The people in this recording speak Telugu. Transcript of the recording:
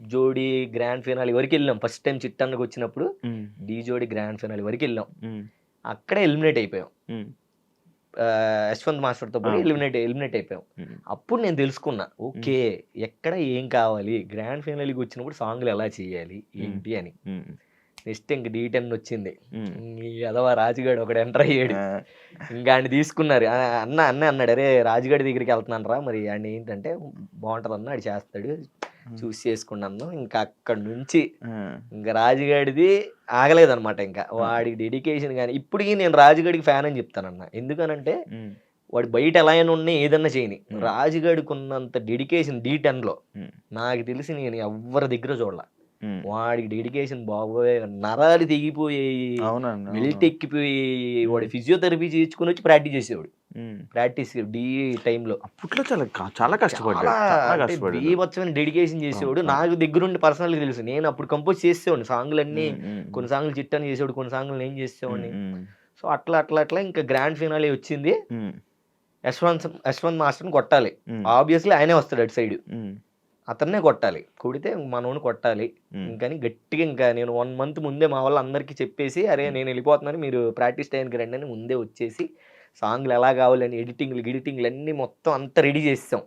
జోడీ గ్రాండ్ ఫినాలి వరకు వెళ్ళాం. ఫస్ట్ టైం చిట్టన్నకు వచ్చినప్పుడు హ్మ్. ఢీ జోడీ గ్రాండ్ ఫినాలి వరకు వెళ్ళాం. హ్మ్. అక్కడే ఎలిమినేట్ అయిపోయాం. హ్మ్. యశ్వంత్ మాస్టర్తో పోయి ఎలిమినేట్ అయిపోయాం. హ్మ్. అప్పుడు నేను తెలుసుకున్నా, ఓకే ఎక్కడ ఏం కావాలి, గ్రాండ్ ఫైనల్కి వచ్చినప్పుడు సాంగ్లు ఎలా చేయాలి ఏంటి అని. హ్మ్. నెక్స్ట్ ఇంక D10 వచ్చింది. హ్మ్. ఈ ఎదవ రాజుగాడు ఒకడు ఎంటర్ అయ్యాడు. ఆ! ఇంకా ఆయన తీసుకున్నారు. అన్న అన్నాడు, అరే రాజుగాడి దగ్గరికి వెళ్తున్నాను రా, మరి ఆయన ఏంటంటే బాగుంటుందన్న, ఆడు చేస్తాడు చూసి చేసుకున్నాను. ఇంకా అక్కడి నుంచి ఇంకా రాజుగాడిది ఆగలేదన్నమాట. ఇంకా వాడికి డెడికేషన్ కానీ ఇప్పటికీ నేను రాజుగాడికి ఫ్యాన్ అని చెప్తానన్న. ఎందుకనంటే హ్మ్. వాడు బయట ఎలా అయినా ఉన్నా ఏదన్నా చేయని, హ్మ్. రాజుగాడికి ఉన్నంత డెడికేషన్ D10లో హ్మ్. నాకు తెలిసి నేను ఎవ్వరి దగ్గర చూడలా. హ్మ్. వాడికి డెడికేషన్ బాబోయ్, నరాలు తెగిపోయాయి, అవునండి. బెల్ట్ ఎక్కిపోయాయి. వాడు హ్మ్. ఫిజియోథెరపీ చేయించుకొని వచ్చి ప్రాక్టీస్ చేసేవాడు. హ్మ్. ప్రాక్టీస్ డి టైంలో అప్పట్లో చాలా కష్టపడ్డాడు. చాలా చాలా అంటే కష్టపడ్డాడు. బీభత్సమైన డెడికేషన్ అవును. చేసేవాడు. అవును. నాకు దగ్గరుండి పర్సనల్‌గా తెలుసు. నేను అప్పుడు కంపోజ్ చేసేవాడిని సాంగులన్నీ. హ్మ్. హ్మ్. కొన్ని సాంగులు చిట్టని చేసేవాడు, కొన్ని సాంగులు నేను హ్మ్. చేసేవాడిని. హ్మ్. సో, అట్లా ఇంకా గ్రాండ్ ఫినాలే వచ్చింది. హ్మ్. యశ్వంత్ మాస్టర్‌ని కొట్టాలి. హ్మ్. ఆబ్వియస్‌లీ ఆయనే వస్తాడు అటు సైడు. హ్మ్. అతన్నే కొట్టాలి. కొడితే మనోడిని కొట్టాలి. హ్మ్. ఇంకని గట్టిగా ఇంకా నేను 1 మంత్ ముందే మా వాళ్ళందరికీ చెప్పేసి, అరే నేనెళ్ళిపోతున్నాను, మీరు ప్రాక్టీస్ టైంకి రండి అని ముందే వచ్చేసి, సాంగ్‌లు ఎలా కావాలని గిడిటింగ్‌లు అన్నీ మొత్తం అంతా రెడీ చేసేసాం.